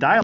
Dial.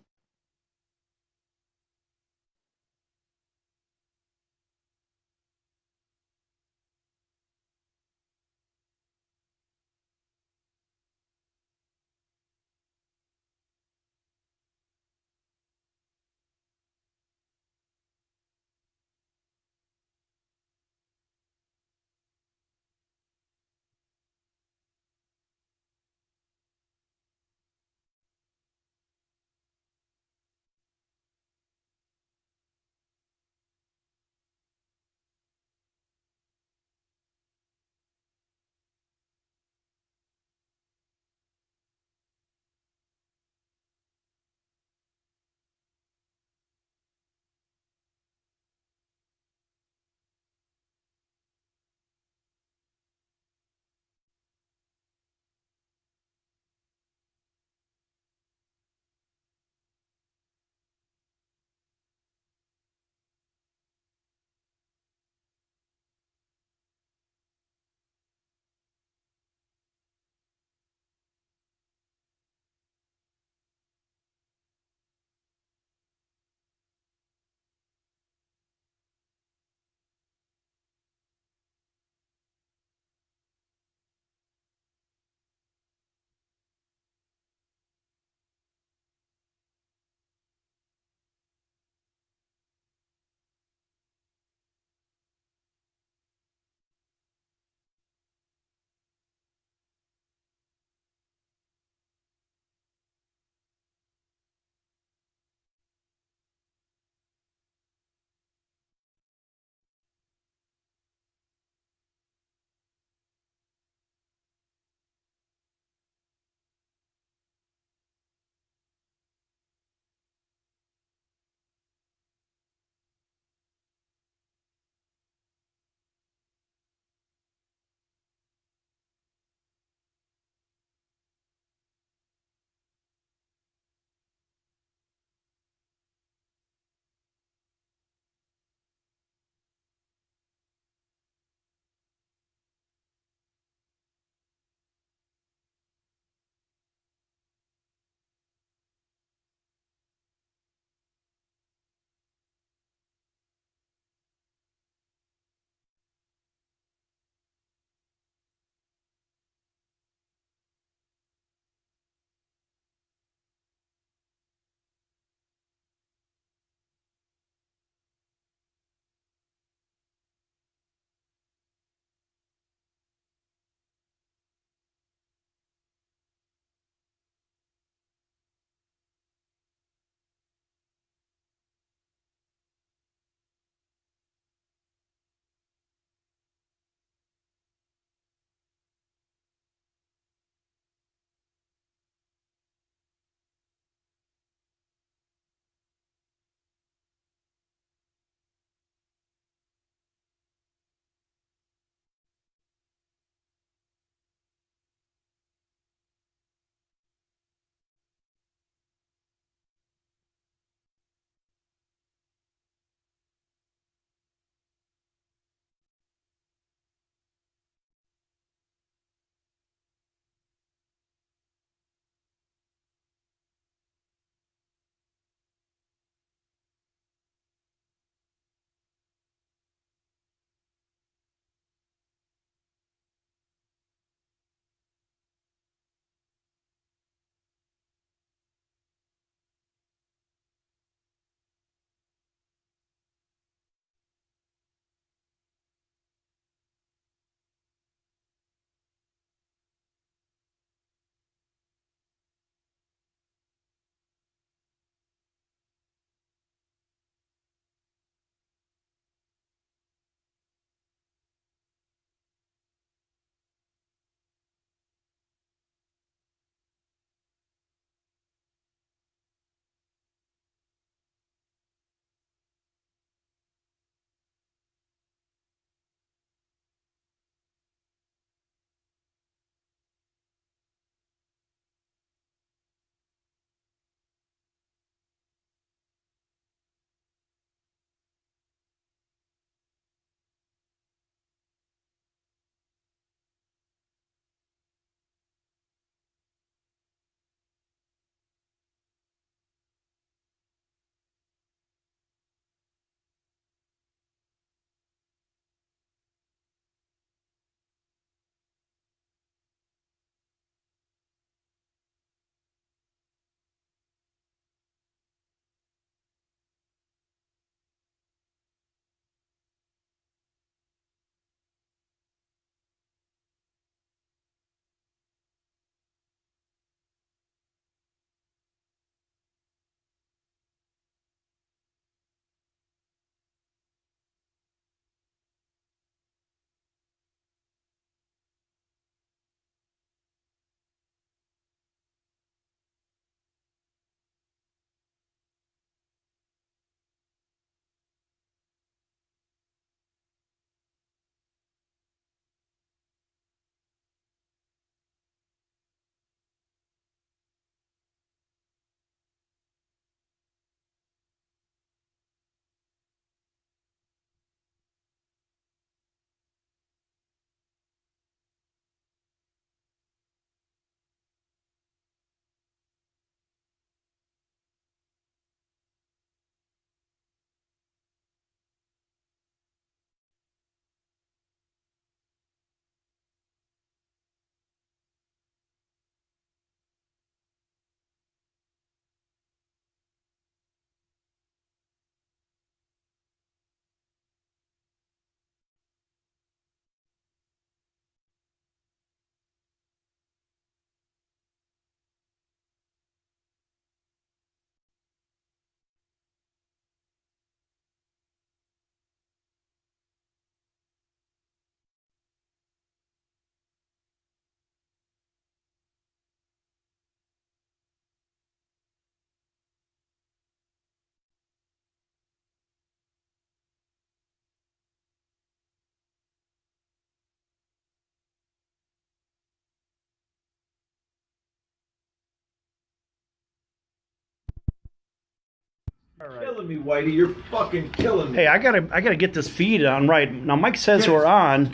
Right. Killing me, Whitey. You're fucking killing me. Hey, I gotta get this feed on right now. Mike says we're on.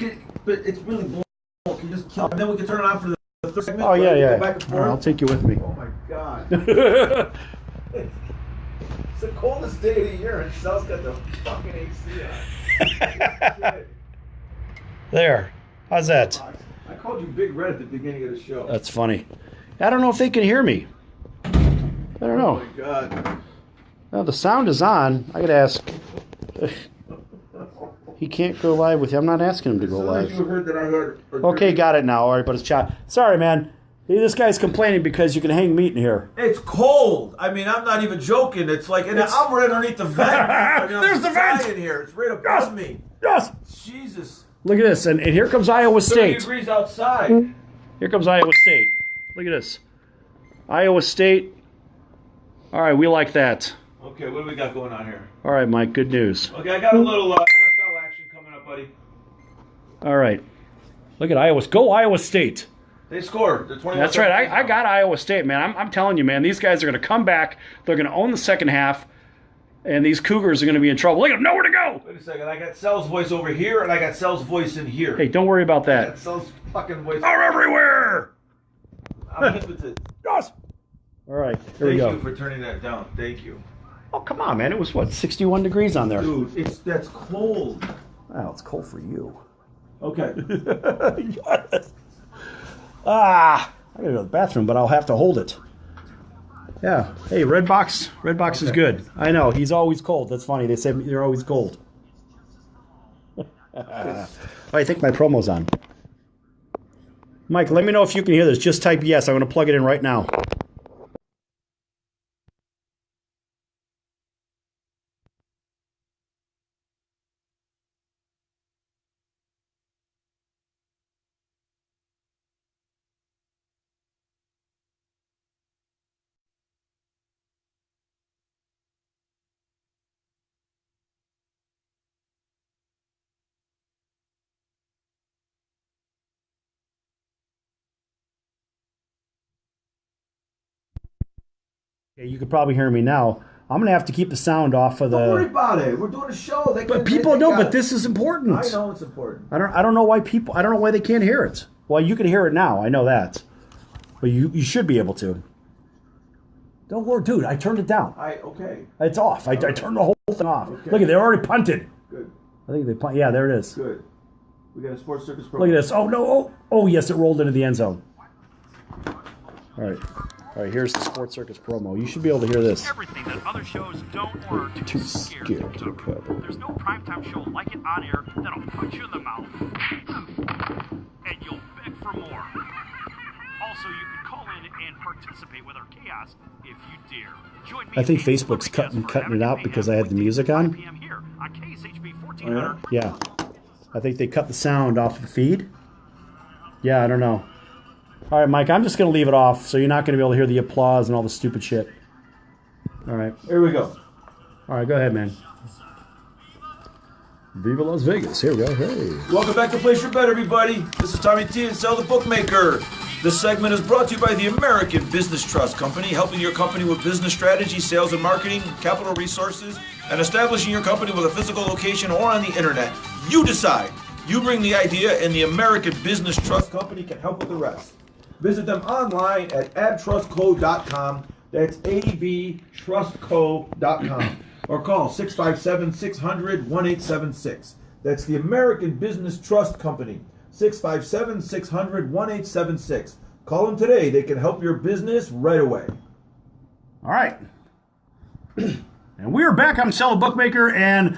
But it's really bull. Can you just kill? And then we can turn it on for the third segment. Oh yeah, yeah. Go back and All forth. right, I'll take you with me. Oh my god. It's the coldest day of the year, and Sal's got the fucking AC on. There. How's that? I called you Big Red at the beginning of the show. That's funny. I don't know if they can hear me. I don't know. Oh my god. No, the sound is on. I gotta ask. He can't go live with you. I'm not asking him to go live. You heard that I had. Okay, got it now. All right, but it's shot. Sorry, man. This guy's complaining because you can hang meat in here. It's cold. I mean, I'm not even joking. It's like, and I'm right underneath the vent. I mean, There's the vent in here. It's right above me. Yes. Jesus. Look at this, and here comes Iowa 30 State. degrees outside. Here comes Iowa State. Look at this. Iowa State. All right, we like that. Okay, what do we got going on here? All right, Mike, good news. Okay, I got a little NFL action coming up, buddy. All right. Look at Iowa. Go Iowa State. They scored. The 21. That's right. I got Iowa State, man. I'm telling you, man. These guys are going to come back. They're going to own the second half, and these Cougars are going to be in trouble. They have nowhere to go. Wait a second. I got Sal's voice over here, and I got Sal's voice in here. Hey, don't worry about I that. got Sal's fucking voice. They're everywhere. I'm hit with it. Yes. All right, here we go. Thank you for turning that down. Thank you. Oh, come on, man. It was, what, 61 degrees on there? Dude, that's cold. Well, it's cold for you. Okay. Yes. I gotta go to the bathroom, but I'll have to hold it. Yeah. Hey, Red Box is good. I know. He's always cold. That's funny. They say they're always cold. I think my promo's on. Mike, let me know if you can hear this. Just type yes. I'm going to plug it in right now. Okay, you could probably hear me now. I'm going to have to keep the sound off of the... Don't worry about it. We're doing a show. But people know, but this is important. I know it's important. I don't know why people... I don't know why they can't hear it. Well, you can hear it now. I know that. But you should be able to. Don't worry, dude. I turned it down. Okay. It's off. I turned the whole thing off. Okay. Look at they already punted. Good. I think they punt. Yeah, there it is. Good. We got a Sports Circus program. Look at this. Oh, no. Oh, yes, it rolled into the end zone. All right, here's the Sports Circus promo. You should be able to hear this. Everything that other shows don't or are too scared to cover. There's no primetime show like it on air that'll punch you in the mouth. And you'll beg for more. Also, you can call in and participate with our chaos if you dare. Join me. I think Facebook's cutting it out because I had the music on. Oh, yeah? Yeah. I think they cut the sound off the feed. Yeah, I don't know. All right, Mike, I'm just going to leave it off, so you're not going to be able to hear the applause and all the stupid shit. All right. Here we go. All right, go ahead, man. Viva Las Vegas. Here we go. Hey. Welcome back to Place Your Bet, everybody. This is Tommy T and Sal The Bookmaker. This segment is brought to you by the American Business Trust Company, helping your company with business strategy, sales and marketing, capital resources, and establishing your company with a physical location or on the internet. You decide. You bring the idea, and the American Business Trust Company can help with the rest. Visit them online at abtrustco.com. That's abtrustco.com. Or call 657-600-1876. That's the American Business Trust Company. 657-600-1876. Call them today. They can help your business right away. All right. And we are back. I'm Sal The Bookmaker, and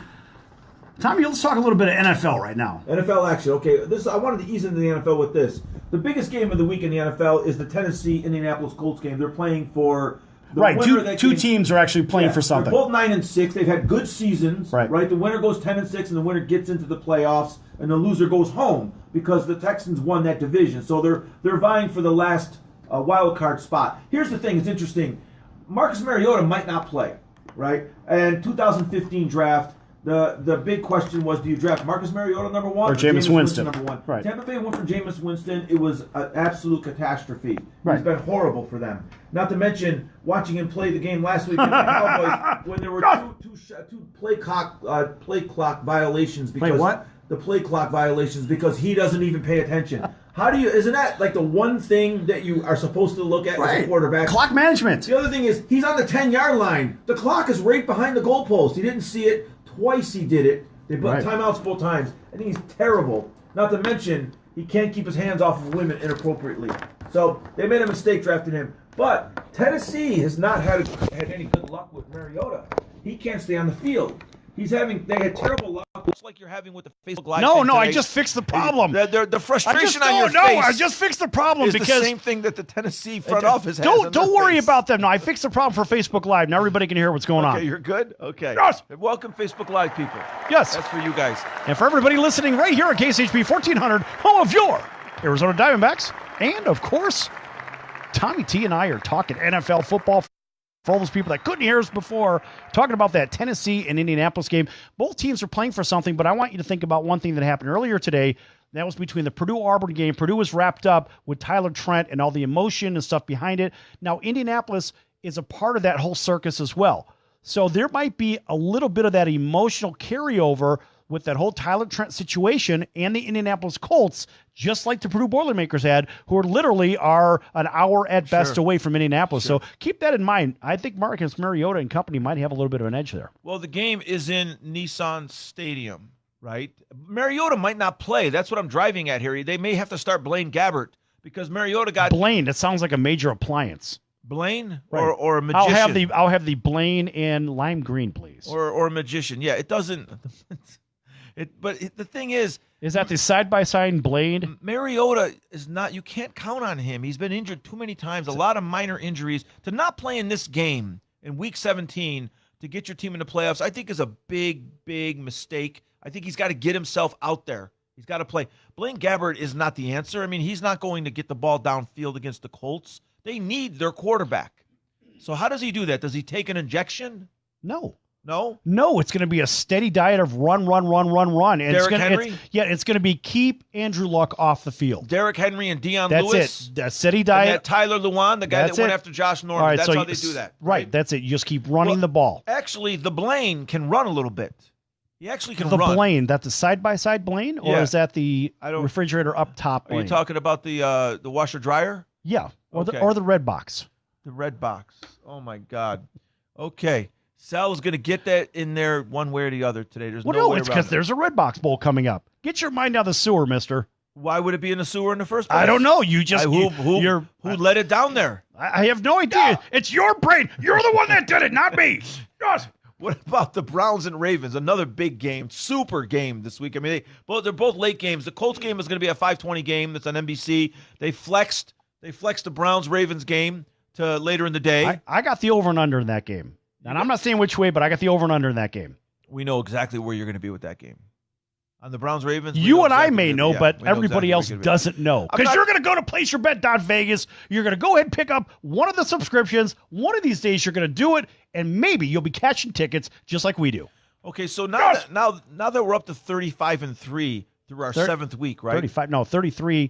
Tommy, let's talk a little bit of NFL right now. NFL action. Okay, I wanted to ease into the NFL with this. The biggest game of the week in the NFL is the Tennessee-Indianapolis Colts game. They're playing for the winner. Two teams are actually playing for something. They're both 9-6. They've had good seasons. Right. The winner goes 10-6, and the winner gets into the playoffs, and the loser goes home because the Texans won that division. So they're vying for the last wild card spot. Here's the thing. It's interesting. Marcus Mariota might not play. Right. And 2015 draft. The big question was, do you draft Marcus Mariota number 1 or Jameis Winston number 1? Right. Tampa Bay went for Jameis Winston. It was an absolute catastrophe. Right. It's been horrible for them. Not to mention watching him play the game last week against the Cowboys when there were two play clock violations. Because Play what? The play clock violations because he doesn't even pay attention. How do you? Isn't that like the one thing that you are supposed to look at as a quarterback? Clock management. The other thing is he's on the 10-yard line. The clock is right behind the goalpost. He didn't see it. Twice he did it. They put timeouts both times. I think he's terrible. Not to mention he can't keep his hands off of women inappropriately. So they made a mistake drafting him. But Tennessee has not had any good luck with Mariota. He can't stay on the field. They had terrible luck. Looks like you're having with the Facebook Live. No, thing I today. just fixed the problem. The frustration on your face. I just fixed the problem is because the same thing that the Tennessee front office has. Don't worry about them. No, I fixed the problem for Facebook Live. Now everybody can hear what's going on. Okay, you're good? Okay. Yes. Welcome, Facebook Live people. Yes. That's for you guys. And for everybody listening right here at KSHP 1400, home of your Arizona Diamondbacks. And, of course, Tommy T and I are talking NFL football. For all those people that couldn't hear us before, talking about that Tennessee and Indianapolis game. Both teams are playing for something, but I want you to think about one thing that happened earlier today. That was between the Purdue-Auburn game. Purdue was wrapped up with Tyler Trent and all the emotion and stuff behind it. Now, Indianapolis is a part of that whole circus as well. So there might be a little bit of that emotional carryover with that whole Tyler Trent situation and the Indianapolis Colts, just like the Purdue Boilermakers had, who literally are an hour at best away from Indianapolis. So keep that in mind. I think Marcus Mariota and company might have a little bit of an edge there. Well, the game is in Nissan Stadium, right? Mariota might not play. That's what I'm driving at here. They may have to start Blaine Gabbert because Mariota got... Blaine, that sounds like a major appliance. Blaine right. or a magician? I'll have the Blaine and lime green, please. Or a magician. Yeah, it doesn't... But the thing is that the side-by-side blade? Mariota is not. You can't count on him. He's been injured too many times. A lot of minor injuries. To not play in this game in Week 17 to get your team in the playoffs, I think is a big, big mistake. I think he's got to get himself out there. He's got to play. Blaine Gabbert is not the answer. I mean, he's not going to get the ball downfield against the Colts. They need their quarterback. So how does he do that? Does he take an injection? No. No, it's going to be a steady diet of run. And Derrick Henry? It's going to be keep Andrew Luck off the field. Derrick Henry and Deion That's Lewis. That's it. A steady diet. And that Tyler Lewan, the guy that went after Josh Norman. All right, that's how they do that. Right, that's it. You just keep running the ball. Actually, the Blaine can run a little bit. He actually can run. The Blaine, that's the side-by-side Blaine? Or is that the refrigerator up top Blaine? Are you talking about the washer-dryer? Yeah, or the red box. The red box. Oh, my God. Okay. Sal's going to get that in there one way or the other today. There's no way it's because there's a Red Box Bowl coming up. Get your mind out of the sewer, mister. Why would it be in the sewer in the first place? I don't know. You just who let it down there? I have no idea. No. It's your brain. You're the one that did it, not me. What about the Browns and Ravens? Another big game, super game this week. I mean, they're both late games. The Colts game is going to be a 5:20 game. That's on NBC. They flexed the Browns Ravens game to later in the day. I got the over and under in that game. And I'm not saying which way, but I got the over and under in that game. We know exactly where you're going to be with that game. On the Browns-Ravens? You and I may know, but everybody else doesn't know. Because you're going to go to placeyourbet.vegas. You're going to go ahead and pick up one of the subscriptions. One of these days, you're going to do it, and maybe you'll be catching tickets just like we do. Okay, so now that we're up to 35-3 through our 7th week, right? 33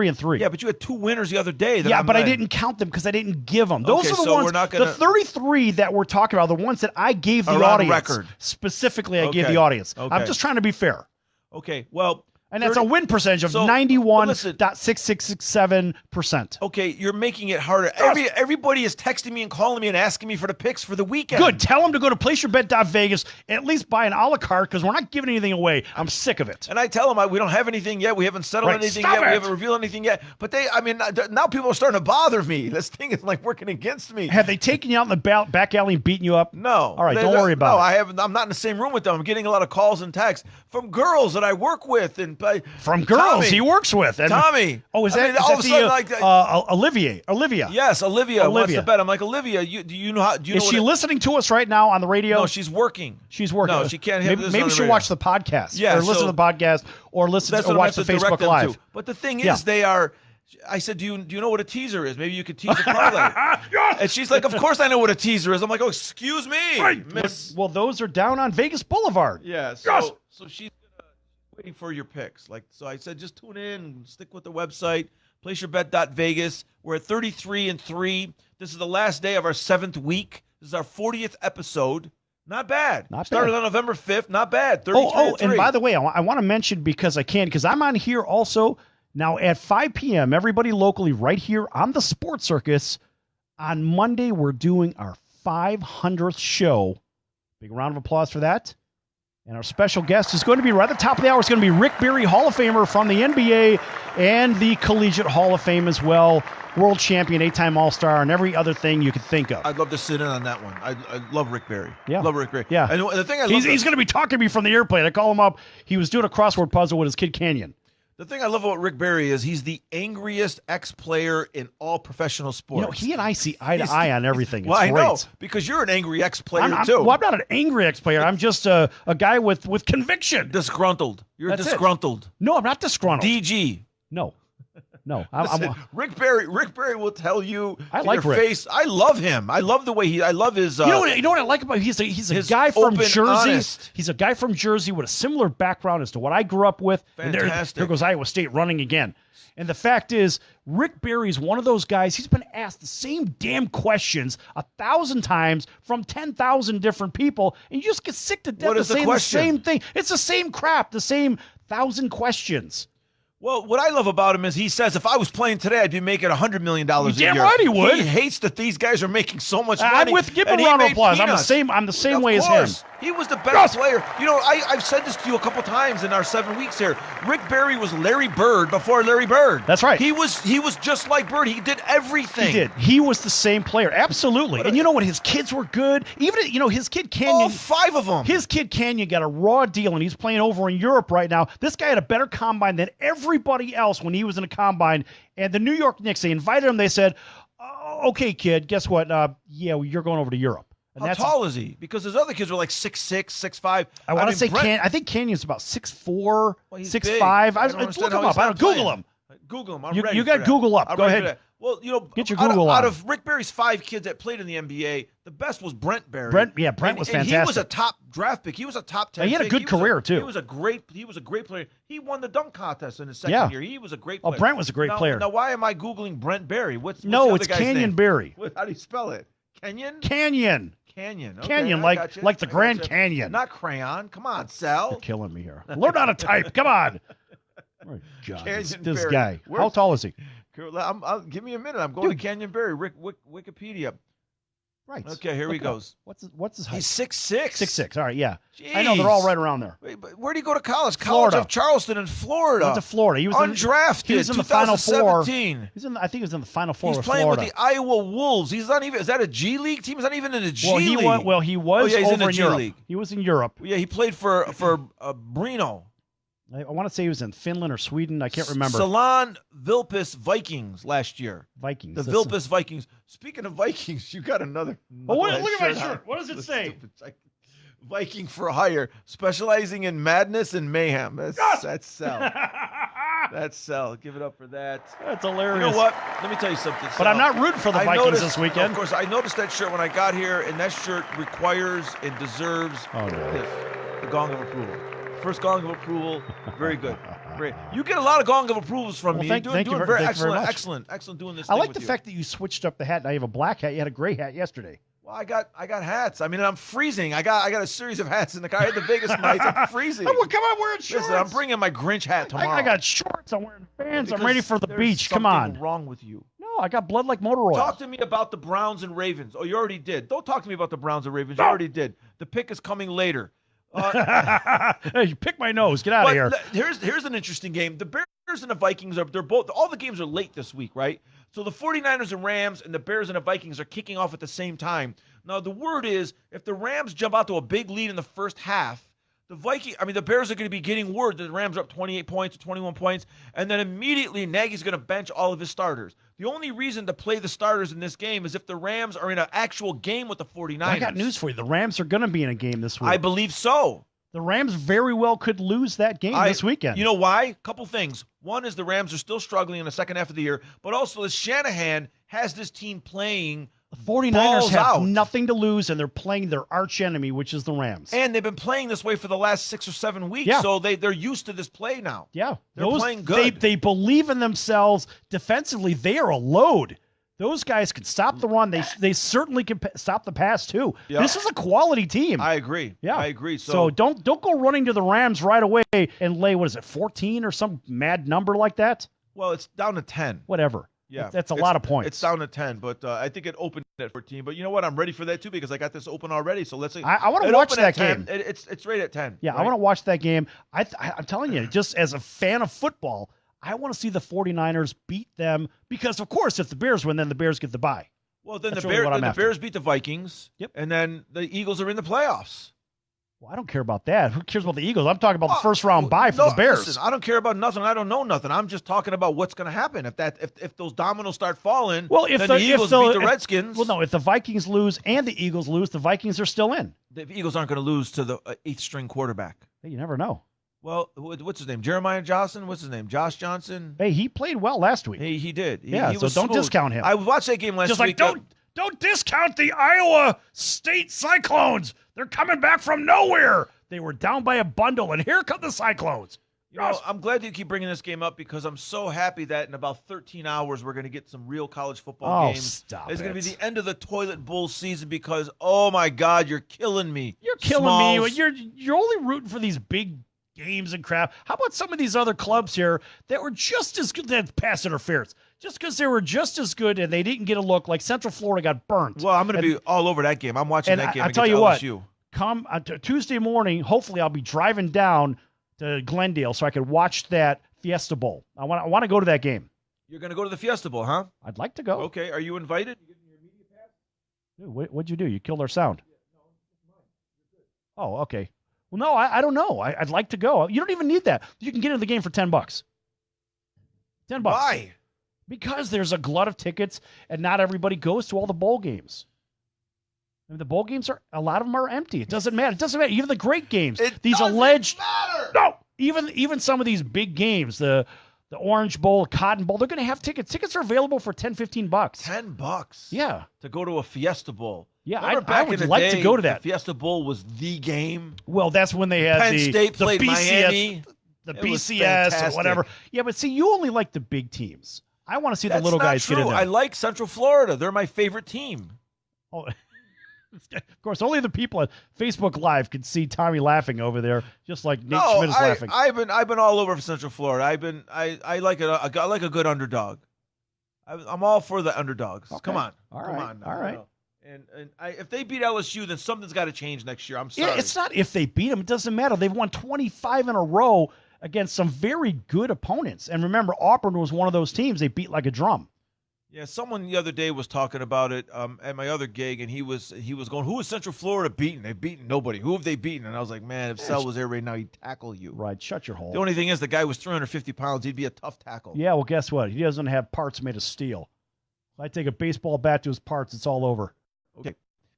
and 3. Yeah, but you had 2 winners the other day. But I didn't count them because I didn't give them. Those are the ones. The 33 that we're talking about, the ones that I gave the audience. Record. Specifically, I gave the audience. Okay. I'm just trying to be fair. Okay, well. And that's a win percentage of 91.6667%. Okay, you're making it harder. Everybody is texting me and calling me and asking me for the picks for the weekend. Good. Tell them to go to placeyourbet.vegas and at least buy an a la carte because we're not giving anything away. I'm sick of it. And I tell them we don't have anything yet. We haven't settled anything yet. We haven't revealed anything yet. But now people are starting to bother me. This thing is like working against me. Have they taken you out in the back alley and beaten you up? No. All right, don't worry about it. I haven't. I'm not in the same room with them. I'm getting a lot of calls and texts from girls that I work with and from girls he works with. And, Tommy. Oh, is that Olivia? Yes, Olivia wants to bet. I'm like, Olivia, do you know how? Is she listening to us right now on the radio? No, she's working. No, she can't hear this. Maybe she'll watch the podcast. Yeah, or listen to the podcast or watch the Facebook Live. But the thing is, they are I said, do you know what a teaser is? Maybe you could tease a parlay. Yes! And she's like, of course I know what a teaser is. I'm like, oh, excuse me, right. miss. Well, those are down on Vegas Boulevard. Yeah. So she's waiting for your picks. So I said, just tune in, stick with the website, placeyourbet.vegas. We're at 33-3. This is the last day of our 7th week. This is our 40th episode. Not bad. Started on November 5th. Not bad. 33-3. And by the way, I want to mention because I'm on here also. Now, at 5 p.m., everybody locally right here on the Sports Circus, on Monday, we're doing our 500th show. Big round of applause for that. And our special guest is going to be right at the top of the hour. It's going to be Rick Barry, Hall of Famer from the NBA and the Collegiate Hall of Fame as well. World champion, 8-time All-Star, and every other thing you could think of. I'd love to sit in on that one. I love Rick Barry. Yeah. Love Rick Barry. Yeah. And the thing he's going to be talking to me from the airplane. I call him up. He was doing a crossword puzzle with his kid Canyon. The thing I love about Rick Barry is he's the angriest ex-player in all professional sports. He and I see eye to eye on everything. Well, it's great. I know, because you're an angry ex-player, too. Well, I'm not an angry ex-player. I'm just a guy with conviction. Disgruntled. You're That's disgruntled. No, I'm not disgruntled. DG. No. Listen, Rick Barry will tell you I in like your Rick. face. I love him. I love the way I love his. You know what I like about him? He's a guy from open, Jersey. honest. He's a guy from Jersey with a similar background as to what I grew up with. Fantastic. And there goes Iowa State running again. And the fact is, Rick Barry's one of those guys. He's been asked the same damn questions 1,000 times from 10,000 different people, and you just get sick to death What of is the saying the question? same thing. It's the same crap, the same 1,000 questions. Well, what I love about him is he says, if I was playing today, I'd be making $100 million a year. Damn right he would. He hates that these guys are making so much money. I'm with give him a round of applause. I'm the same way as him. He was the best player. You know, I've said this to you a couple times in our 7 weeks here. Rick Barry was Larry Bird before Larry Bird. That's right. He was just like Bird. He did everything. He did. He was the same player. Absolutely. And you know what? His kids were good. Even, his kid Canyon. All 5 of them. His kid Canyon got a raw deal, and he's playing over in Europe right now. This guy had a better combine than everybody else when he was in a combine. And the New York Knicks, they invited him. They said, okay, kid, guess what? You're going over to Europe. And How tall is he? Because his other kids were like 6'6", 6'5". I want to say I think Canyon's about 6'4", 6'5". Look him up. Google him. Google him. You got Google up. Go ahead. Well, get your Google out of Rick Barry's 5 kids that played in the NBA, the best was Brent Barry. Brent was fantastic. And he was a top draft pick. He was a top 10. He had a good career too. He was a great player. He won the dunk contest in his second year. He was a great player. Brent was a great player. Now, why am I Googling Brent Barry? What's the it's other guy's Canyon name? Barry. How do you spell it? Kenyon. Canyon, Okay, like the Grand Canyon. Not crayon. Come on, Sal. You're killing me here. Learn how to type. Come on. Oh, God, this Barry. guy. How tall is he? Give me a minute. I'm going to Canyon Barry. Wikipedia. Right. Okay, here he goes. What's his height? He's 6'6". 6'6". All right, yeah. Jeez. I know they're all right around there. Wait, but where did he go to college? Florida. College of Charleston in Florida. Went to Florida. He was undrafted. He was in the Final Four. I think he was in the Final Four. He's with playing Florida. with the Iowa Wolves. He's not even. Is that a G League team? He's not even in the G League. He was he's over in the G Europe. League. He was in Europe. Yeah, he played for Brno. I want to say he was in Finland or Sweden. I can't remember. Salon Vilpis Vikings last year. Vikings. The Vilpis Vikings. Speaking of Vikings, you got another. Look at my shirt. What does it say? Viking for hire, specializing in madness and mayhem. That's Sal. That's Sal. Give it up for that. That's hilarious. You know what? Let me tell you something, Sal. But I'm not rooting for the Vikings this weekend. Of course, I noticed that shirt when I got here, and that shirt requires and deserves the gong of approval. First gong of approval. Very good. Great. You get a lot of gong of approvals from me. Thank you very much. Excellent doing this. I like the fact that you switched up the hat. Now you have a black hat. You had a gray hat yesterday. Well, I got hats. I mean, I'm freezing. I got a series of hats in the car. I had the Vegas nights. I'm freezing. Come on, wearing shorts. Listen, I'm bringing my Grinch hat tomorrow. I got shorts. I'm wearing pants. I'm ready for the beach. Come on. There's something wrong with you. No, I got blood like motor oil. Talk to me about the Browns and Ravens. Oh, you already did. Don't talk to me about the Browns and Ravens. You already did. The pick is coming later. Hey, you pick my nose. Get out of here. Here's an interesting game. The Bears and the Vikings all the games are late this week, right? So the 49ers and Rams and the Bears and the Vikings are kicking off at the same time. Now the word is if the Rams jump out to a big lead in the first half, the Bears are going to be getting word that the Rams are up 28 points or 21 points, and then immediately Nagy's going to bench all of his starters. The only reason to play the starters in this game is if the Rams are in an actual game with the 49ers. I got news for you. The Rams are going to be in a game this week. I believe so. The Rams very well could lose that game this weekend. You know why? Couple things. One is the Rams are still struggling in the second half of the year, but also as Shanahan has this team playing. The 49ers have nothing to lose, and they're playing their arch enemy, which is the Rams. And they've been playing this way for the last 6 or 7 weeks, so they're used to this play now. Yeah. They're playing good. They believe in themselves. Defensively, they are a load. Those guys can stop the run. They certainly can stop the pass, too. Yep. This is a quality team. I agree. Yeah. I agree. So don't go running to the Rams right away and lay, 14 or some mad number like that? Well, it's down to 10. Whatever. Yeah, that's a lot of points. It's down to 10, but I think it opened at 14. But you know what? I'm ready for that too because I got this open already. So let's see. I want to watch that game. It's right at 10. Yeah, right? I want to watch that game. I'm telling you, just as a fan of football, I want to see the 49ers beat them because, of course, if the Bears win, then the Bears get the bye. Well, then the Bears beat the Vikings. Yep. And then the Eagles are in the playoffs. Well, I don't care about that. Who cares about the Eagles? I'm talking about the first round bye for the Bears. Listen, I don't care about nothing. I don't know nothing. I'm just talking about what's going to happen if those dominoes start falling. Well, if then the Eagles beat the Redskins. Well, no, if the Vikings lose and the Eagles lose, the Vikings are still in. The Eagles aren't going to lose to the 8th string quarterback. Hey, you never know. Well, what's his name? Jeremiah Johnson? What's his name? Josh Johnson? Hey, he played well last week. He did. He so don't smooth. discount him. I watched that game last week. Just don't discount the Iowa State Cyclones. They're coming back from nowhere. They were down by a bundle, and here come the Cyclones. You know, I'm glad that you keep bringing this game up because I'm so happy that in about 13 hours we're going to get some real college football games. Stop It's going to be the end of the toilet bowl season because, oh, my God, you're killing me. You're killing me. You're only rooting for these big games and crap. How about some of these other clubs here that were just as good at pass interference? Just because they were just as good and they didn't get a look, like Central Florida got burnt. Well, I'm going to be all over that game. I'm watching that game. I'll tell you LSU. what. Come Tuesday morning, hopefully I'll be driving down to Glendale so I could watch that Fiesta Bowl. I want to go to that game. You're going to go to the Fiesta Bowl, huh? I'd like to go. Okay. Are you invited? Dude, what'd you do? You killed our sound. Oh, okay. Well, no, I don't know. I'd like to go. You don't even need that. You can get into the game for $10. $10. Why? Because there's a glut of tickets, and not everybody goes to all the bowl games. I mean, the bowl games a lot of them are empty. It doesn't matter. It doesn't matter. Even the great games. No, even some of these big games, the Orange Bowl, Cotton Bowl, they're going to have tickets. Tickets are available for $10, $15. $10. Yeah. To go to a Fiesta Bowl. Yeah, I would like to go to that. The Fiesta Bowl was the game. Well, that's when they had Penn State played BCS, Miami. The BCS or whatever. Yeah, but see, you only like the big teams. I want to see the little guys get in there. I like Central Florida. They're my favorite team. Oh. Of course, only the people at Facebook Live can see Tommy laughing over there, just like Nate Schmidt is laughing. I've been all over Central Florida. I like it. I like a good underdog. I'm all for the underdogs. Okay. Come on, all You right. know. And if they beat LSU, then something's got to change next year. I'm sorry. Yeah, it's not if they beat them. It doesn't matter. They've won 25 in a row against some very good opponents. And remember, Auburn was one of those teams they beat like a drum. Yeah, someone the other day was talking about it at my other gig, and he was going, "Who is Central Florida beaten? They've beaten nobody. Who have they beaten?" And I was like, "Man, if Sal was there right now, he'd tackle you." Right, shut your hole. The only thing is, the guy was 350 pounds. He'd be a tough tackle. Yeah, well, guess what? He doesn't have parts made of steel. If I take a baseball bat to his parts, it's all over. Okay,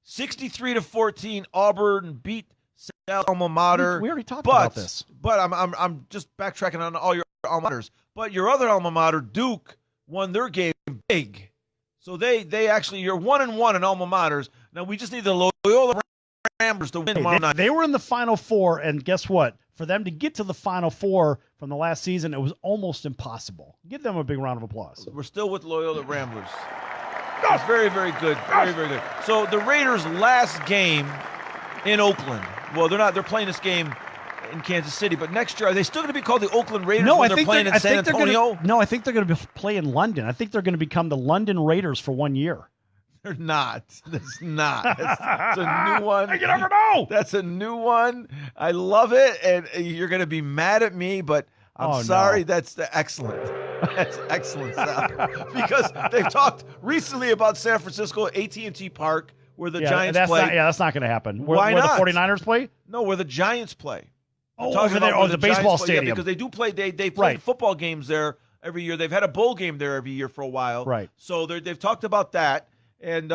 63-14, Auburn beat Sal alma mater. We already talked about this. But I'm just backtracking on all your alma maters. But your other alma mater, Duke, won their game big. So they actually, you're 1-1 in alma maters. Now we just need the Loyola Ramblers to win tomorrow night. They were in the Final Four, and guess what? For them to get to the Final Four from the last season, it was almost impossible. Give them a big round of applause. We're still with Loyola Ramblers. It's very, very good. Very, very good. So the Raiders' last game in Oakland. Well, they're not. They're playing this game in Kansas City, but next year, are they still going to be called the Oakland Raiders when they're playing in San Antonio? No, I think they're going to play in London. I think they're going to become the London Raiders for 1 year. They're not. That's not. That's a new one. You never know. That's a new one. I love it, and you're going to be mad at me, but I'm sorry. No. That's excellent. That's excellent, Sal. Because they've talked recently about San Francisco, AT&T Park, where the Giants play. That's not going to happen. Why not? Where the 49ers play? No, where the Giants play. Over there, the baseball stadium. Yeah, because they do play. They play football games there every year. They've had a bowl game there every year for a while. Right. So they've talked about that. And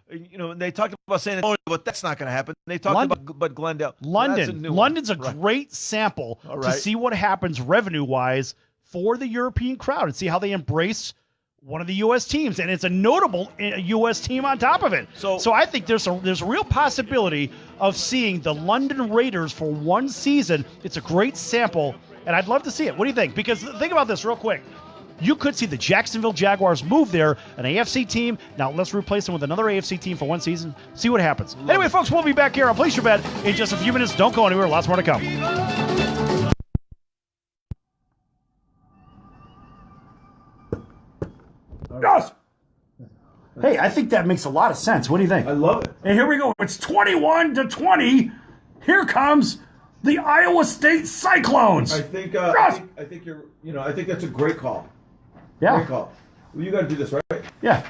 they talked about San Antonio, but that's not going to happen. They talked about Glendale. London's a great sample to see what happens revenue-wise for the European crowd and see how they embrace one of the U.S. teams, and it's a notable U.S. team on top of it. So I think there's a real possibility of seeing the London Raiders for one season. It's a great sample, and I'd love to see it. What do you think? Because think about this real quick. You could see the Jacksonville Jaguars move there, an AFC team. Now let's replace them with another AFC team for one season. See what happens. Anyway, folks, we'll be back here on Place Your Bet in just a few minutes. Don't go anywhere. Lots more to come. Yes. Hey, I think that makes a lot of sense. What do you think? I love it. And here we go. It's 21-20. Here comes the Iowa State Cyclones. I think you're. I think that's a great call. Yeah. Great call. Well, you got to do this, right? Yeah.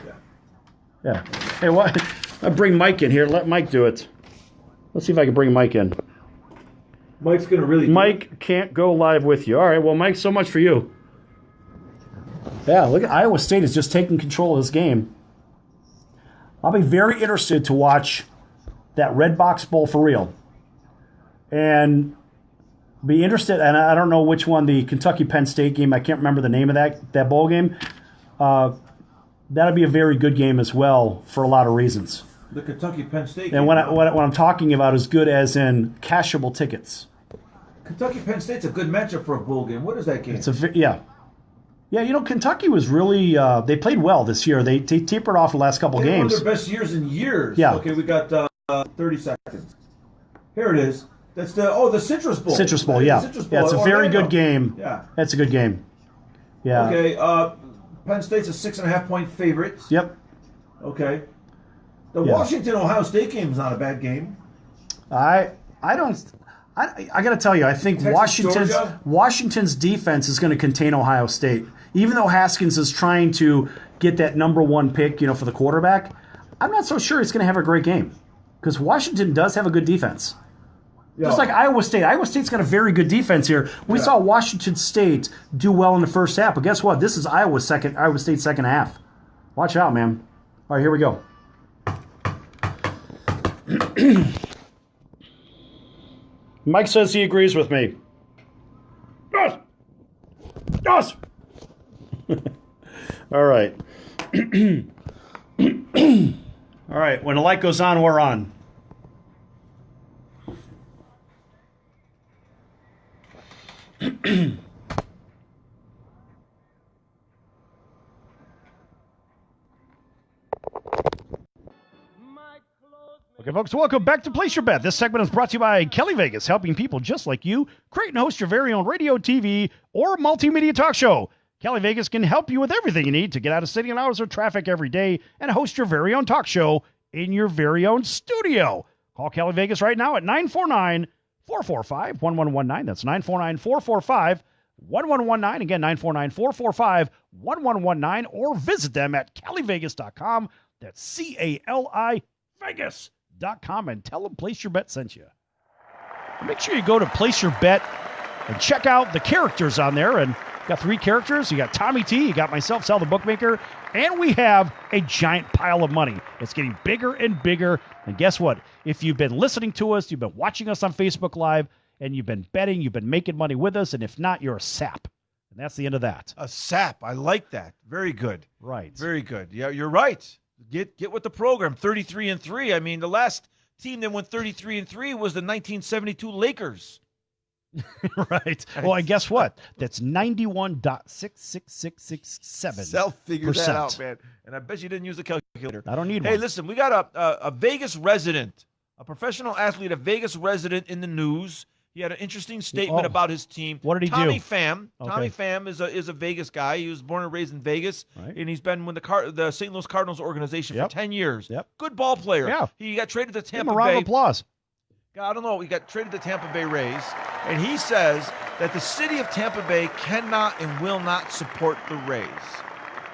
Hey, what? I'll bring Mike in here. Let Mike do it. Let's see if I can bring Mike in. Mike's gonna really. Mike can't go live with you. All right. Well, Mike, so much for you. Yeah, look at Iowa State is just taking control of this game. I'll be very interested to watch that Red Box Bowl for real. And be interested, and I don't know which one, the Kentucky-Penn State game, I can't remember the name of that bowl game. That'll be a very good game as well for a lot of reasons. The Kentucky-Penn State game. And what I'm talking about is good as in cashable tickets. Kentucky-Penn State's a good matchup for a bowl game. What is that game? Yeah, Kentucky was really they played well this year. They tapered off the last couple games. One of their best years in years. Yeah. Okay, we got 30 seconds. Here it is. That's the Citrus Bowl. Citrus Bowl, yeah. Citrus Bowl. Yeah, it's a very good game. Yeah. That's a good game. Yeah. Okay, Penn State's a 6.5-point favorite. Yep. Okay. The Washington-Ohio State game is not a bad game. I got to tell you, I think Washington's defense is going to contain Ohio State. Even though Haskins is trying to get that number one pick, for the quarterback, I'm not so sure he's going to have a great game because Washington does have a good defense. Yeah. Just like Iowa State. Iowa State's got a very good defense here. We saw Washington State do well in the first half, but guess what? This is Iowa State's second half. Watch out, man. All right, here we go. Mike says he agrees with me. Yes! Yes! All right. All right, when the light goes on, we're on. Okay, folks, welcome back to Place Your Bet. This segment is brought to you by Kelly Vegas, helping people just like you create and host your very own radio, TV, or multimedia talk show. Kelly Vegas can help you with everything you need to get out of city and hours of traffic every day and host your very own talk show in your very own studio. Call Kelly Vegas right now at 949-445-1119. That's 949-445-1119. Again, 949-445-1119. Or visit them at calivegas.com. That's C-A-L-I Vegas.com and tell them Place Your Bet sent you. Make sure you go to Place Your Bet and check out the characters on there. And you got 3 characters. You got Tommy T, you got myself, Sal the Bookmaker, and we have a giant pile of money. It's getting bigger and bigger. And guess what? If you've been listening to us, you've been watching us on Facebook Live, and you've been betting, you've been making money with us, and if not, you're a sap. And that's the end of that. A sap. I like that. Very good. Right. Very good. Yeah, you're right. Get with the program. 33-3. I mean, the last team that went 33-3 was the 1972 Lakers. Right. Well, and guess what? That's 91.66667%. Sal figured that out, man. And I bet you didn't use the calculator. I don't need one. Hey, listen, we got a Vegas resident, a professional athlete, a Vegas resident in the news. He had an interesting statement about his team. What did he do? Tommy Pham. Okay. Tommy Pham is a Vegas guy. He was born and raised in Vegas, right. And he's been with the St. Louis Cardinals organization for 10 years. Yep. Good ball player. Yeah. He got traded to Tampa Give him a round Bay. of applause. I don't know. He got traded to Tampa Bay Rays, and he says that the city of Tampa Bay cannot and will not support the Rays.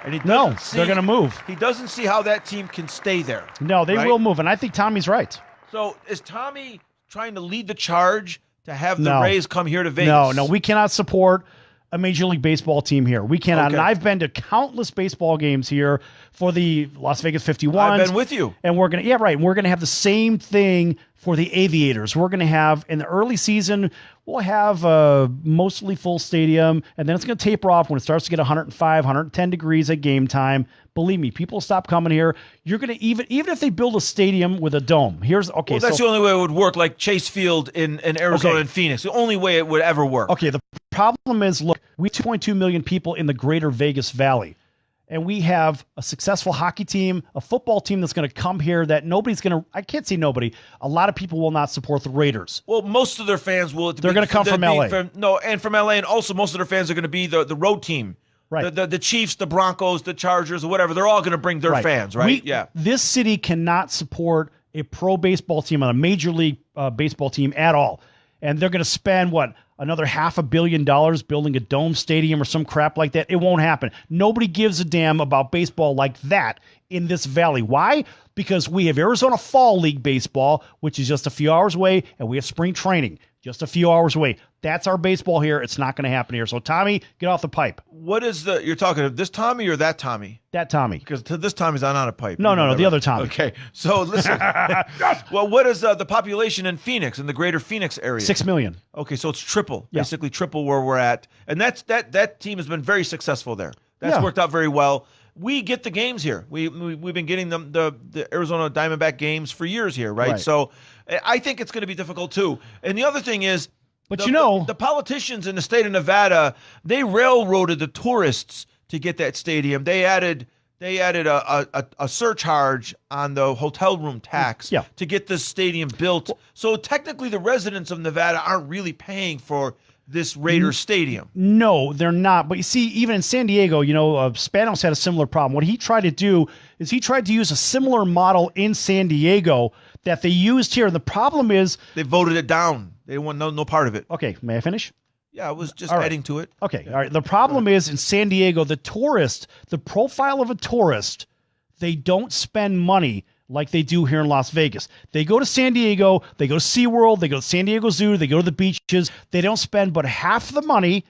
And he they're going to move. He doesn't see how that team can stay there. No, they will move, and I think Tommy's right. So is Tommy trying to lead the charge to have the Rays come here to Vegas? No, we cannot support a Major League Baseball team here. We cannot. Okay. And I've been to countless baseball games here for the Las Vegas 51s. I've been with you. And we're going to, and we're going to have the same thing for the Aviators. We're going to have, in the early season, we'll have a mostly full stadium, and then it's going to taper off when it starts to get 105, 110 degrees at game time. Believe me, people stop coming here. You're going to, even if they build a stadium with a dome, okay. Well, that's the only way it would work, like Chase Field in Arizona and Phoenix. The only way it would ever work. Okay, the problem is, look, we have 2.2 million people in the greater Vegas Valley, and we have a successful hockey team, a football team that's going to come here that nobody's going to, I can't say nobody, a lot of people will not support the Raiders. Well, most of their fans will. They're going to come from LA. From LA, and also most of their fans are going to be the road team. Right. The Chiefs, the Broncos, the Chargers, or whatever. They're all going to bring their fans, right? This city cannot support a pro baseball team on a Major League baseball team at all. And they're going to spend, another $500 million building a dome stadium or some crap like that. It won't happen. Nobody gives a damn about baseball like that in this valley. Why? Because we have Arizona Fall League baseball, which is just a few hours away, and we have spring training just a few hours away. That's our baseball here. It's not going to happen here. So, Tommy, get off the pipe. What is you're talking of this Tommy or that Tommy? That Tommy. Because this Tommy's not on a pipe. No, the other Tommy. Okay, so listen. Well, what is the population in Phoenix, in the greater Phoenix area? 6 million. Okay, so it's triple, basically triple where we're at. And that team has been very successful there. That's worked out very well. We get the games here. We've been getting them the Arizona Diamondback games for years here, right? So I think it's going to be difficult too. And the other thing is, the politicians in the state of Nevada, they railroaded the tourists to get that stadium. They added a surcharge on the hotel room tax to get this stadium built. So technically, the residents of Nevada aren't really paying for this Raiders stadium. No, they're not. But you see, even in San Diego, Spanos had a similar problem. What he tried to do is he tried to use a similar model in San Diego that they used here. And the problem is they voted it down. They want no part of it. Okay, may I finish? Yeah, I was just adding to it. Okay, all right. The problem is in San Diego, the profile of a tourist, they don't spend money like they do here in Las Vegas. They go to San Diego, they go to SeaWorld, they go to San Diego Zoo, they go to the beaches. They don't spend but half the money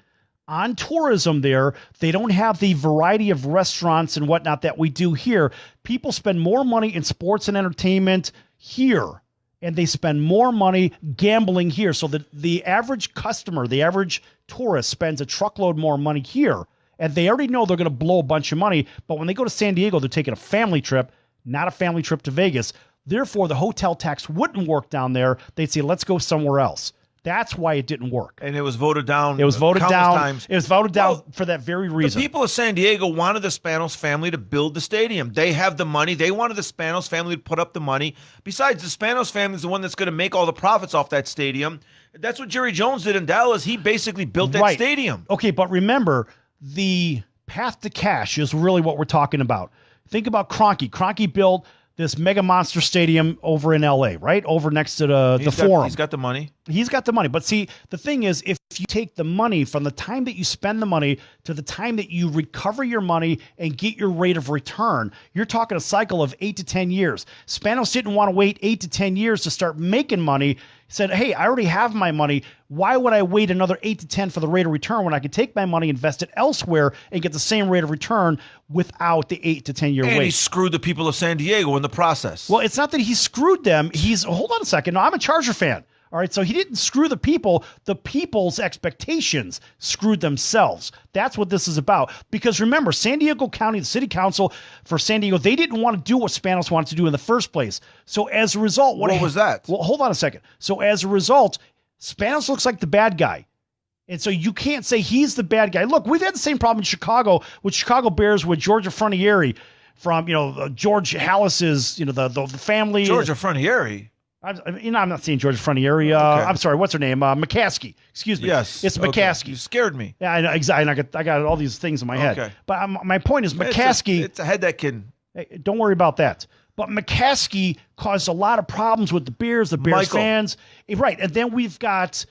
on tourism there. They don't have the variety of restaurants and whatnot that we do here. People spend more money in sports and entertainment here, and they spend more money gambling here. So the average customer, the average tourist spends a truckload more money here, and they already know they're going to blow a bunch of money. But when they go to San Diego, they're taking a family trip, not a family trip to Vegas. Therefore, the hotel tax wouldn't work down there. They'd say, let's go somewhere else. That's why it didn't work. And it was voted down. It was voted down. Times. It was voted down for that very reason. The people of San Diego wanted the Spanos family to build the stadium. They have the money. They wanted the Spanos family to put up the money. Besides, the Spanos family is the one that's going to make all the profits off that stadium. That's what Jerry Jones did in Dallas. He basically built that stadium. Okay, but remember, the path to cash is really what we're talking about. Think about Kroenke. Kroenke built this mega monster stadium over in LA, right? Over next to the Forum. He's got the money. He's got the money. But see, the thing is, if you take the money from the time that you spend the money to the time that you recover your money and get your rate of return, you're talking a cycle of 8 to 10 years. Spanos didn't want to wait 8 to 10 years to start making money. He said, hey, I already have my money. Why would I wait another 8 to 10 for the rate of return when I could take my money, invest it elsewhere, and get the same rate of return without the 8 to 10 year wait? And he screwed the people of San Diego in the process. Well, it's not that he screwed them. Hold on a second. No, I'm a Charger fan. All right, so he didn't screw the people. The people's expectations screwed themselves. That's what this is about. Because remember, San Diego County, the city council for San Diego, they didn't want to do what Spanos wanted to do in the first place. So as a result, what was that? Well, hold on a second. So as a result, Spanos looks like the bad guy. And so you can't say he's the bad guy. Look, we've had the same problem in Chicago with Chicago Bears with Georgia Frontiere from, George Hallis's, the family. Georgia Frontiere? I'm not saying Georgia Frontiere. Okay. I'm sorry. What's her name? McCaskey. Excuse me. Yes. It's McCaskey. You scared me. Yeah, I know, exactly. I got all these things in my head. Okay. But my point is McCaskey. It's a head that can. Hey, don't worry about that. But McCaskey caused a lot of problems with the Bears fans. Right. And then we've got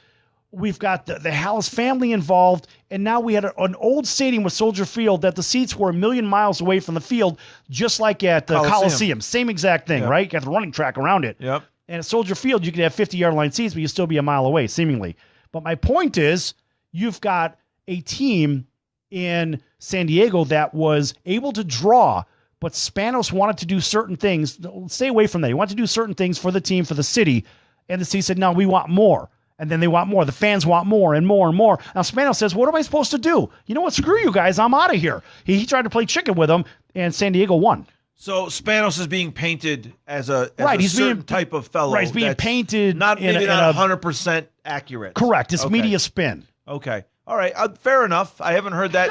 the Hallis family involved, and now we had an old stadium with Soldier Field that the seats were 1,000,000 miles away from the field, just like at the Coliseum. Same exact thing, right? You got the running track around it. Yep. And at Soldier Field, you could have 50-yard line seats, but you'd still be a mile away, seemingly. But my point is, you've got a team in San Diego that was able to draw, but Spanos wanted to do certain things. Stay away from that. He wanted to do certain things for the team, for the city. And the city said, no, we want more. And then they want more. The fans want more and more and more. Now Spanos says, what am I supposed to do? You know what? Screw you guys. I'm out of here. He tried to play chicken with them, and San Diego won. So Spanos is being painted as a he's certain being, type of fellow. Right, he's being painted not 100% accurate. Correct. It's media spin. Okay. All right. Fair enough. I haven't heard that.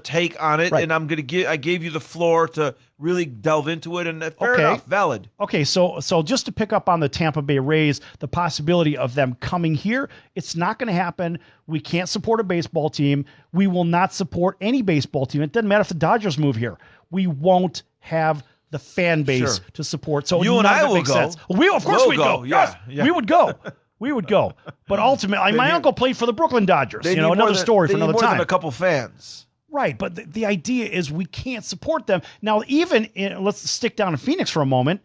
Take on it, and I gave you the floor to really delve into it, and fair enough, valid. Okay, so just to pick up on the Tampa Bay Rays, the possibility of them coming here, it's not going to happen. We can't support a baseball team. We will not support any baseball team. It doesn't matter if the Dodgers move here. We won't have the fan base to support. So you and I will go. Sense. Of course we'd go. Yeah. We would go. We would go. But ultimately, my uncle played for the Brooklyn Dodgers. Another story for another time. More than a couple fans. Right, but the idea is we can't support them. Now, let's stick down in Phoenix for a moment,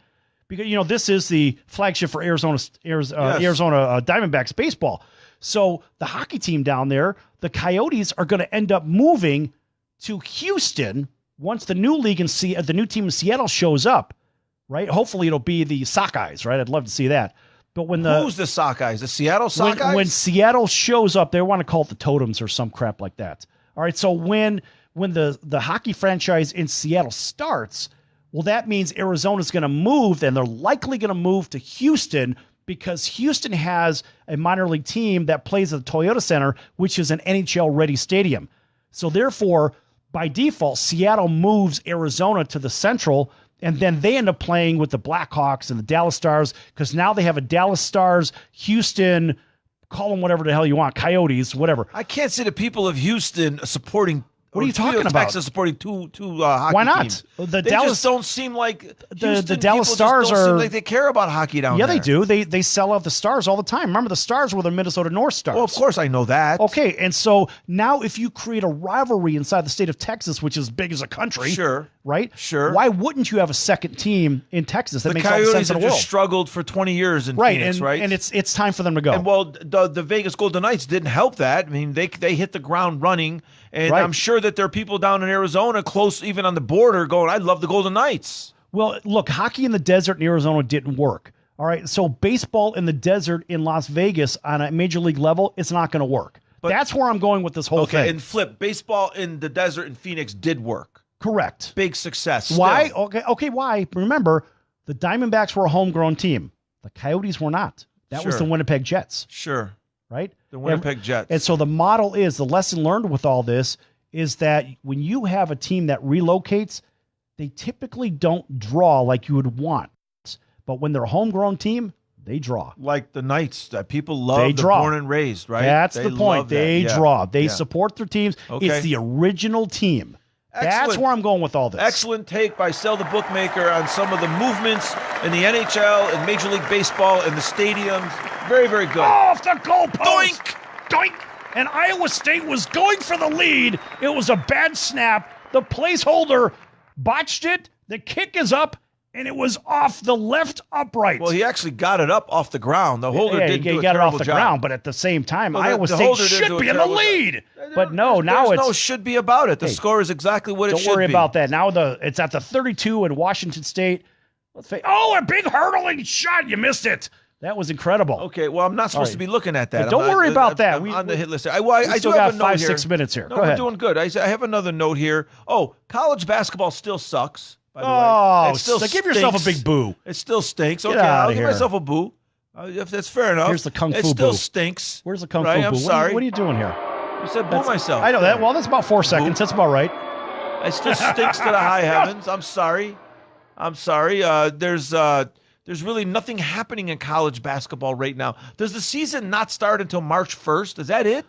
because, this is the flagship for Arizona Diamondbacks baseball. So the hockey team down there, the Coyotes, are going to end up moving to Houston once the new the new team in Seattle shows up, right? Hopefully it'll be the Sockeyes, right? I'd love to see that. But who's the Sockeyes? The Seattle Sockeyes? When Seattle shows up, they want to call it the Totems or some crap like that. All right, so when the hockey franchise in Seattle starts, well, that means Arizona's going to move, and they're likely going to move to Houston, because Houston has a minor league team that plays at the Toyota Center, which is an NHL-ready stadium. So therefore, by default, Seattle moves Arizona to the Central, and then they end up playing with the Blackhawks and the Dallas Stars, because now they have a Dallas Stars, Houston, call them whatever the hell you want, Coyotes, whatever. I can't see the people of Houston supporting. What are you talking about? Texas supporting two hockey Why not? teams. The they Dallas just don't seem like the Dallas Stars don't seem like they care about hockey down there. Yeah, they do. They sell out the Stars all the time. Remember, the Stars were the Minnesota North Stars. Well, of course I know that. Okay, and so now if you create a rivalry inside the state of Texas, which is big as a country, right? Sure. Why wouldn't you have a second team in Texas? That the makes Coyotes all the sense in the world. Just struggled for 20 years in Phoenix, right? And it's time for them to go. And the Vegas Golden Knights didn't help that. I mean, they hit the ground running. And I'm sure that there are people down in Arizona, close, even on the border, going, I love the Golden Knights. Well, look, hockey in the desert in Arizona didn't work. All right. So baseball in the desert in Las Vegas on a major league level, it's not going to work. But that's where I'm going with this whole thing. And flip, baseball in the desert in Phoenix did work. Correct. Big success. Why? Still. Okay, why? Remember, the Diamondbacks were a homegrown team. The Coyotes were not. That was the Winnipeg Jets. Sure. Right? The Winnipeg Jets. And so the model is, the lesson learned with all this is that when you have a team that relocates, they typically don't draw like you would want. But when they're a homegrown team, they draw. Like the Knights that people love, they're born and raised, right? That's the point. They draw. They support their teams. Okay. It's the original team. Excellent. That's where I'm going with all this. Excellent take by Sal the Bookmaker on some of the movements in the NHL and Major League Baseball and the stadiums. Very, very good. Off the goalpost. Doink! Doink! And Iowa State was going for the lead. It was a bad snap. The placeholder botched it. The kick is up, and it was off the left upright. Well, he actually got it up off the ground. The holder didn't do a got it off the job. ground, but at the same time, Iowa State should be in the lead. But no, now there's no should be about it. The score is exactly what it should be. Don't worry about that. Now it's at the 32 in Washington State. A big hurdling shot. You missed it. That was incredible. Okay, well, I'm not supposed to be looking at that. But don't worry about that. I'm on the hit list. I still got 5-6 minutes here. No, Go ahead. we're doing good. I have another note here. Oh, college basketball still sucks, by the way. Oh, it still give yourself a big boo. It still stinks. Get Okay, out I'll of give here. myself a boo. If that's fair enough. Here's the Kung Fu It still boo. stinks. Where's the Kung Fu right? boo? I'm sorry. What are you doing here? You said boo myself. I know that. Well, that's about 4 seconds. That's about right. It still stinks to the high heavens. I'm sorry. There's really nothing happening in college basketball right now. Does the season not start until March 1st? Is that it?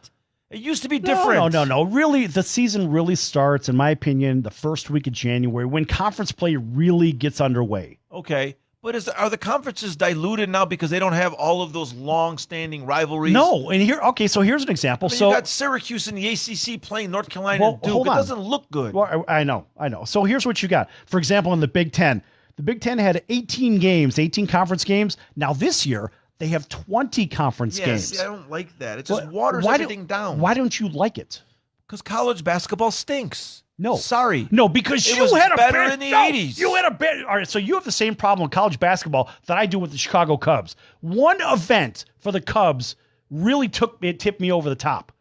It used to be different. No. Really, the season really starts, in my opinion, the first week of January when conference play really gets underway. Okay. But are the conferences diluted now because they don't have all of those long-standing rivalries? No. And so here's an example. You got Syracuse and the ACC playing North Carolina and Duke. Hold on. It doesn't look good. Well, I know. So here's what you got. For example, in the Big Ten. The Big Ten had 18 games, 18 conference games. Now this year, They have 20 conference games. See, I don't like that. It just waters everything down. Why don't you like it? Because college basketball stinks. No. Sorry. No, because It you was had a better bad, in the no, 80s. You had a bad. All right, so you have the same problem in college basketball that I do with the Chicago Cubs. One event for the Cubs really tipped me over the top.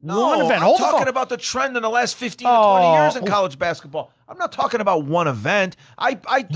One event. I'm talking about the trend in the last 15 to 20 years in college basketball. I'm not talking about one event.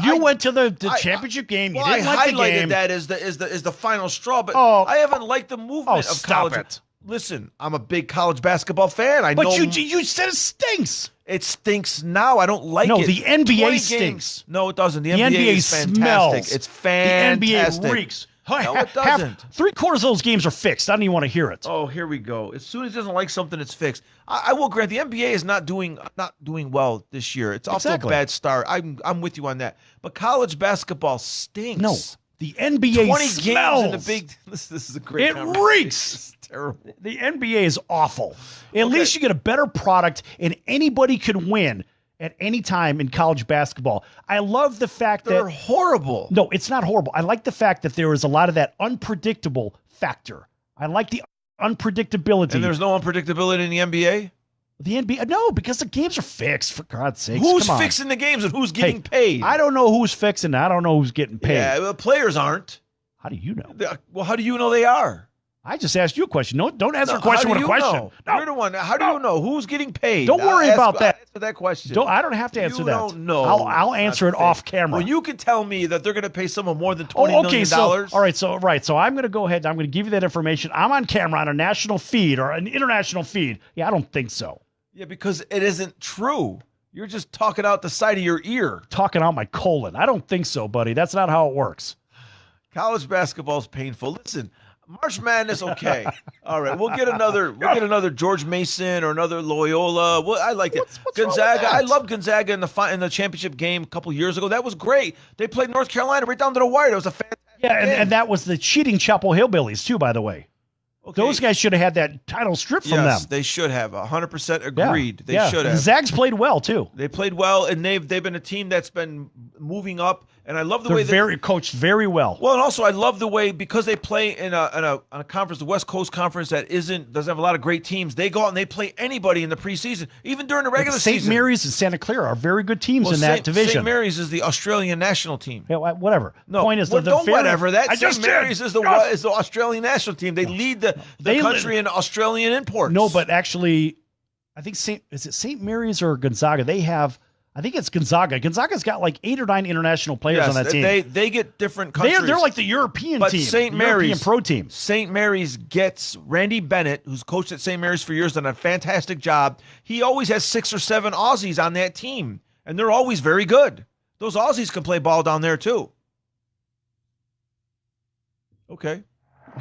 You went to the championship game. You didn't like the game. I highlighted that as the final straw, but Oh. I haven't liked the movement of stop college. it. Listen, I'm a big college basketball fan. I But know you said it stinks. it stinks now. I don't like it. No, the NBA 20 stinks. games. No, it doesn't. The The NBA NBA is fantastic. smells. It's fantastic. The NBA reeks. No, it doesn't. 3/4 of those games are fixed. I don't even want to hear it. Oh, here we go. As soon as he doesn't like something, it's fixed. I will grant the NBA is not doing well this year. It's off to a bad start. I'm with you on that. But college basketball stinks. No, the NBA 20 smells. games in the big. This is a great. It conversation. reeks. It's terrible. The NBA is awful. At least you get a better product, and anybody can win at any time in college basketball. I love the fact They're that horrible. no, it's not horrible. I like the fact that there is a lot of that unpredictable factor. I like the unpredictability. And there's no unpredictability in the NBA. The NBA, no, because the games are fixed. For God's sakes, Who's come on. fixing the games and who's getting paid? I don't know who's fixing. I don't know who's getting paid. Yeah, the players aren't. How do you know? Well, how do you know they are? I just asked you a question. No, don't answer No, a question how with do a you question. know? No. You're the one. How do you know who's getting paid? Don't worry about that. Answer that question. I don't have to answer You that. don't know. I'll answer it Not off fair. camera. Well, you can tell me that they're going to pay someone more than $20 million. So all right, so I'm going to go ahead. I'm going to give you that information. I'm on camera on a national feed or an international feed. Yeah, I don't think so. Yeah, because it isn't true. You're just talking out the side of your ear. Talking out my colon. I don't think so, buddy. That's not how it works. College basketball is painful. Listen, March Madness, okay. All right, we'll get another George Mason or another Loyola. Well, I like it. What's wrong with Gonzaga. that? I love Gonzaga in the championship game a couple years ago. That was great. They played North Carolina right down to the wire. It was a fantastic game. And that was the cheating Chapel Hillbillies too, by the way. Okay. Those guys should have had that title stripped from them. Yes, they should have. 100% agreed. They should have. The Zags played well too. They played well, and they've been a team that's been moving up. And I love the way They're coached very well. Well, and also I love the way, because they play in a conference, the West Coast Conference, that doesn't have a lot of great teams. They go out and they play anybody in the preseason, even during the regular season. St. Mary's and Santa Clara are very good teams in that division. St. Mary's is the Australian national team. Yeah, whatever. No, point is whatever. I St. Mary's is the Australian national team. They lead the country in Australian imports. No, but actually, I think is it St. Mary's or Gonzaga? They have. I think it's Gonzaga. Gonzaga's got like 8 or 9 international players on that team. They get different countries. They're like the European but team. St. Mary's, European pro team. St. Mary's gets Randy Bennett, who's coached at St. Mary's for years, done a fantastic job. He always has 6 or 7 Aussies on that team, and they're always very good. Those Aussies can play ball down there too. Okay.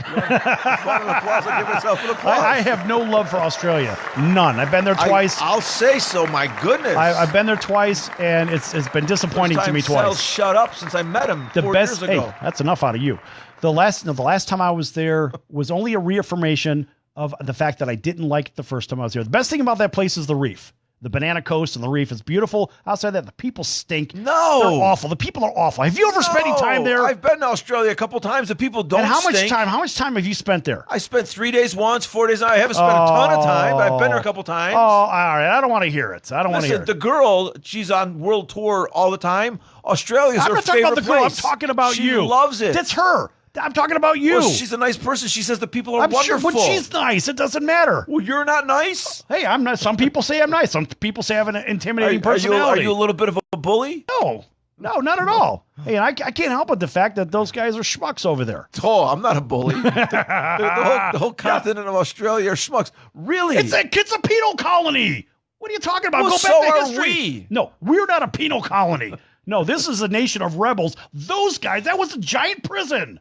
I'll give myself an applause. I have no love for Australia. None. I've been there twice. I'll say so. My goodness. I've been there twice, and it's been disappointing to me twice. Sal's shut up since I met him 4 years ago. Hey, that's enough out of you. The last time I was there was only a reaffirmation of the fact that I didn't like it the first time I was there. The best thing about that place is the reef. The Banana Coast and the reef is beautiful. Outside that, the people stink. No. They're awful. The people are awful. Have you ever spent any time there? I've been to Australia a couple times. The people don't And how stink. much time have you spent there? I spent 3 days once, 4 days. I haven't spent a ton of time, but I've been there a couple times. Oh, all right. I don't want to hear it. I don't want to hear Listen, it. the girl, she's on world tour all the time. Australia's I'm her not talking favorite about the girl. place. I'm talking about she you. She loves it. That's her. I'm talking about you. Well, she's a nice person. She says the people are I'm wonderful. sure, but she's nice. It doesn't matter. Well, you're not nice. Hey, I'm not. Some people say I'm nice. Some people say I have an intimidating personality. Are you a little bit of a bully? No, not at all. Hey, I can't help but the fact that those guys are schmucks over there. Oh, I'm not a bully. the whole continent of Australia are schmucks. Really? It's a penal colony. What are you talking about? Well, Go so back to are history. we. No, we're not a penal colony. No, this is a nation of rebels. Those guys, that was a giant prison.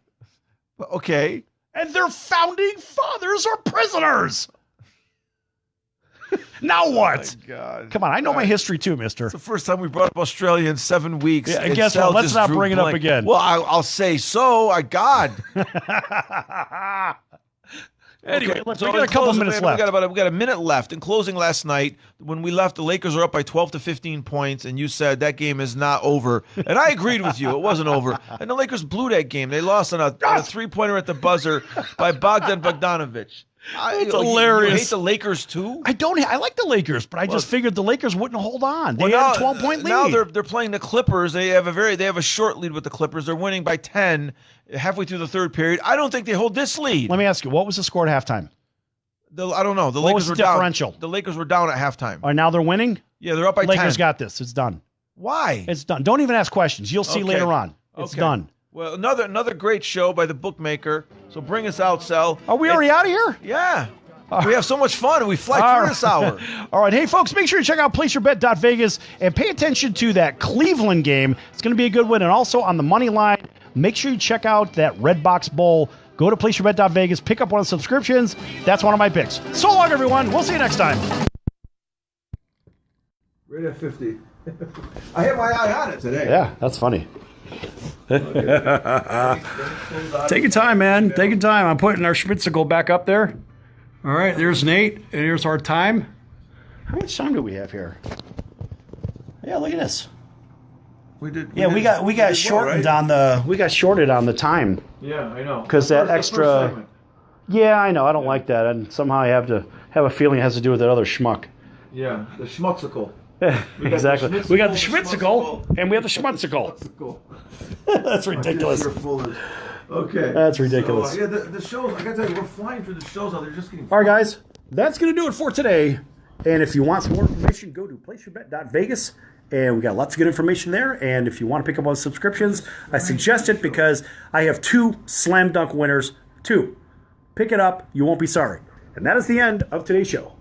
Okay. And their founding fathers are prisoners. Now what? Oh my God. Come on, I know my history too, mister. It's the first time we brought up Australia in 7 weeks. Yeah, and guess what? Let's not bring it up again. Well, I'll say so. God. Anyway, we so got a couple minutes left. We got a minute left. In closing last night, when we left, the Lakers were up by 12 to 15 points, and you said that game is not over. And I agreed with you. It wasn't over. And the Lakers blew that game. They lost on a 3-pointer at the buzzer by Bogdan Bogdanovic. It's hilarious. You hate the Lakers too? I like the Lakers, but I just figured the Lakers wouldn't hold on. They had a 12-point lead. Now they're playing the Clippers. They have a short lead with the Clippers. They're winning by 10 halfway through the third period. I don't think they hold this lead. Let me ask you, what was the score at halftime? I don't know. The What Lakers was the were differential? down. The Lakers were down at halftime. All right, now they're winning? Yeah, they're up by 10. Lakers got this. It's done. Why? It's done. Don't even ask questions. You'll see later on. It's done. Well, another great show by the bookmaker. So bring us out, Sal. Are we already out of here? Yeah. We have so much fun. We fly through this hour. All right. Hey, folks, make sure you check out placeyourbet.vegas and pay attention to that Cleveland game. It's going to be a good win. And also on the money line, make sure you check out that Redbox Bowl. Go to placeyourbet.vegas, pick up one of the subscriptions. That's one of my picks. So long, everyone. We'll see you next time. Right at 50. I had my eye on it today. Yeah, that's funny. Take your time, man. Take your time. I'm putting our Schmitzicle back up there. All right, there's Nate, and here's our time. How much time do we have here? Yeah, look at this. We got shorted on the time. Yeah, I know. Because that extra. Yeah, I know. I don't like that, and somehow I have to have a feeling it has to do with that other schmuck. Yeah, the schmutzicle. Exactly. We got the Schmitzicle, and we have the Schmutzicle. That's ridiculous. Okay. That's ridiculous. So, the shows, I got to tell you, we're flying through the shows now. They're just getting All right, guys. That's going to do it for today. And if you want some more information, go to placeyourbet.vegas. And we got lots of good information there. And if you want to pick up on subscriptions, I suggest it because I have 2 slam dunk winners. 2. Pick it up. You won't be sorry. And that is the end of today's show.